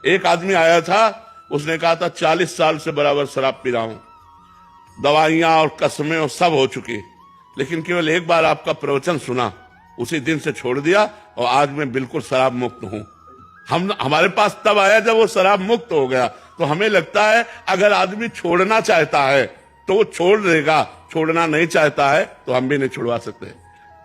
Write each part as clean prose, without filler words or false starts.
एक आदमी आया था, उसने कहा था 40 साल से बराबर शराब पी रहा हूं, दवाइयां और कसमें और सब हो चुकी, लेकिन केवल एक बार आपका प्रवचन सुना, उसी दिन से छोड़ दिया और आज मैं बिल्कुल शराब मुक्त हूं। हमारे पास तब आया जब वो शराब मुक्त हो गया। तो हमें लगता है अगर आदमी छोड़ना चाहता है तो वो छोड़ देगा, छोड़ना नहीं चाहता है तो हम भी नहीं छुड़वा सकते।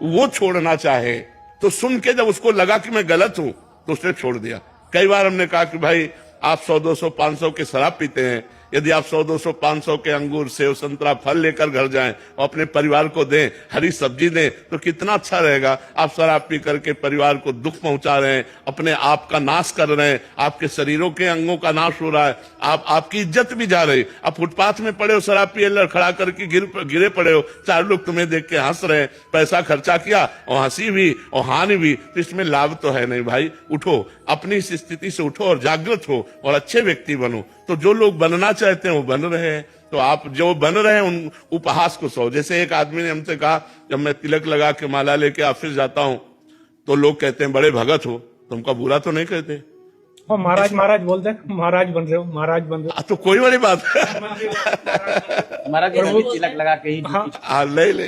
वो छोड़ना चाहे तो सुन के जब उसको लगा कि मैं गलत हूं तो उसने छोड़ दिया। कई बार हमने कहा कि भाई आप 100-200 500 के शराब पीते हैं, यदि आप 100-200 500 के अंगूर सेव संतरा फल लेकर घर जाएं और अपने परिवार को दें, हरी सब्जी दें, तो कितना अच्छा रहेगा। आप शराब पी करके परिवार को दुख पहुंचा रहे हैं, अपने आप का नाश कर रहे हैं, आपके शरीरों के अंगों का नाश हो रहा है, आपकी इज्जत भी जा रही। आप फुटपाथ में पड़े हो, शराब पिए लड़खड़ा करके गिरे पड़े हो, 4 लोग तुम्हें देख के हंस रहे हैं, पैसा खर्चा किया और हंसी भी और हानि भी, तो इसमें लाभ तो है नहीं। भाई उठो, अपनी इस स्थिति से उठो और जागृत हो और अच्छे व्यक्ति बनो। तो जो लोग बनना चाहते हैं वो बन रहे हैं, तो आप जो बन रहे हैं उन उपहास को सहो। जैसे एक आदमी ने हमसे कहा, जब मैं तिलक लगा के माला लेके ऑफिस जाता हूं तो लोग कहते हैं बड़े भगत हो, तुमका बुरा तो नहीं कहते। और महाराज महाराज बोलते हैं, महाराज बन रहे हो, महाराज बन रहे हो। तो कोई बड़ी बात है। महाराज तिलक लगा के ही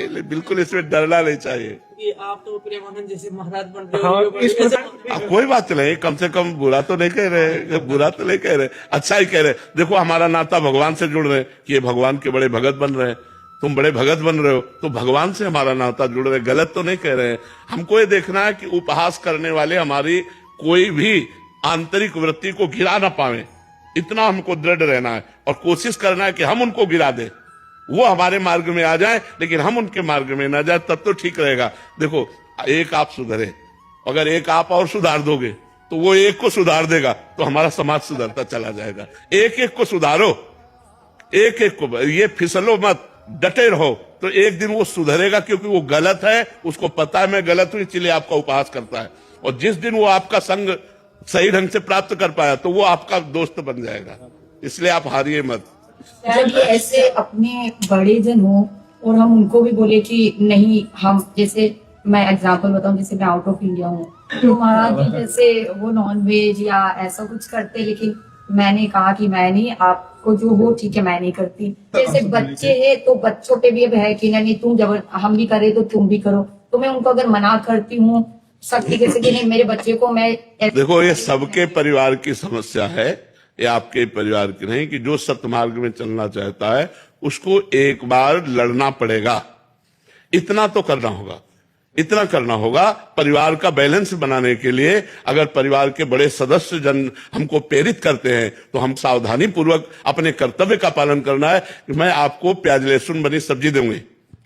ले बिल्कुल, इसमें डरना नहीं चाहिए। कि आप तो प्रेमानंद जैसे महाराज बन रहे हाँ, हो, इस प्रकार कोई बात नहीं, कम से कम बुरा तो नहीं कह रहे, बुरा तो नहीं कह रहे, अच्छा ही कह रहे। देखो हमारा नाता भगवान से जुड़ रहे कि ये भगवान के बड़े भगत बन रहे हैं, तुम बड़े भगत बन रहे हो, तो भगवान से हमारा नाता जुड़ रहे, गलत तो नहीं कह रहे हैं। हमको ये देखना है कि उपहास करने वाले हमारी कोई भी आंतरिक वृत्ति को गिरा ना पावे, इतना हमको दृढ़ रहना है और कोशिश करना है कि हम उनको गिरा दें, वो हमारे मार्ग में आ जाए लेकिन हम उनके मार्ग में ना जाए, तब तो ठीक रहेगा। देखो एक आप सुधरे, अगर एक आप और सुधार दोगे तो वो एक को सुधार देगा, तो हमारा समाज सुधरता चला जाएगा। एक एक को सुधारो, एक एक को, ये फिसलो मत, डटे रहो, तो एक दिन वो सुधरेगा, क्योंकि वो गलत है, उसको पता है मैं गलत हूं, इसलिए आपका उपहास करता है। और जिस दिन वो आपका संग सही ढंग से प्राप्त कर पाया तो वो आपका दोस्त बन जाएगा, इसलिए आप हारिए मत। जब ये ऐसे अपने बड़े जन हो और हम उनको भी बोले कि नहीं, हम जैसे मैं एग्जांपल बताऊं, जैसे मैं आउट ऑफ इंडिया हूँ, तो महाराज जी जैसे वो नॉन वेज या ऐसा कुछ करते, लेकिन मैंने कहा कि मैं नहीं, आपको जो हो ठीक है, मैं नहीं करती। जैसे बच्चे हैं तो बच्चों पे भी अब है कि नहीं तुम जब हम भी करे तो तुम भी करो, तो मैं उनको अगर मना करती हूँ सख्ती कैसे कि नहीं, मेरे बच्चे को मैं। देखो ये सबके परिवार की समस्या है, ये आपके परिवार की नहीं, कि जो सत्य मार्ग में चलना चाहता है उसको एक बार लड़ना पड़ेगा, इतना तो करना होगा, इतना करना होगा। परिवार का बैलेंस बनाने के लिए अगर परिवार के बड़े सदस्य जन हमको प्रेरित करते हैं तो हम सावधानी पूर्वक अपने कर्तव्य का पालन करना है कि मैं आपको प्याज लहसुन बनी सब्जी दूंगी,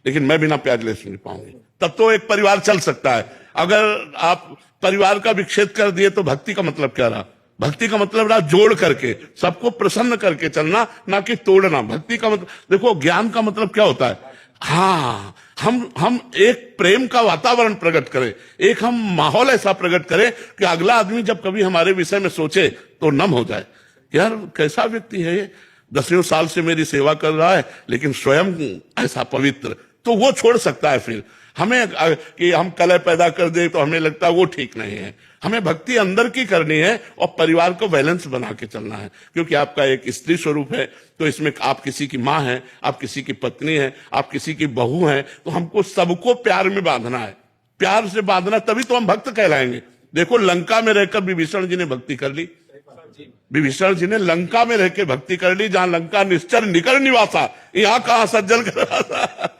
लेकिन मैं बिना प्याज लहसुन नहीं पाऊंगी, तब तो एक परिवार चल सकता है। अगर आप परिवार का विच्छेद कर दिए तो भक्ति का मतलब क्या रहा? भक्ति का मतलब रहा जोड़ करके, सबको प्रसन्न करके चलना, ना कि तोड़ना। भक्ति का मतलब, देखो ज्ञान का मतलब क्या होता है? हाँ, हम एक प्रेम का वातावरण प्रकट करें, एक हम माहौल ऐसा प्रकट करें कि अगला आदमी जब कभी हमारे विषय में सोचे तो नम हो जाए, यार कैसा व्यक्ति है ये, 10 साल से मेरी सेवा कर रहा है लेकिन स्वयं ऐसा पवित्र, तो वो छोड़ सकता है। फिर हमें कि हम कलह पैदा कर दे तो हमें लगता है वो ठीक नहीं है। हमें भक्ति अंदर की करनी है और परिवार को बैलेंस बना के चलना है, क्योंकि आपका एक स्त्री स्वरूप है, तो इसमें आप किसी की माँ हैं, आप किसी की पत्नी हैं, आप किसी की बहू हैं, तो हमको सबको प्यार में बांधना है। प्यार से बांधना, तभी तो हम भक्त कहलाएंगे। देखो लंका में रहकर विभीषण जी ने भक्ति कर ली, विभीषण जी ने लंका में रहकर भक्ति कर ली, जहां लंका निश्चर निकर निवासा, यहाँ कहां सज्जन कर रहा था।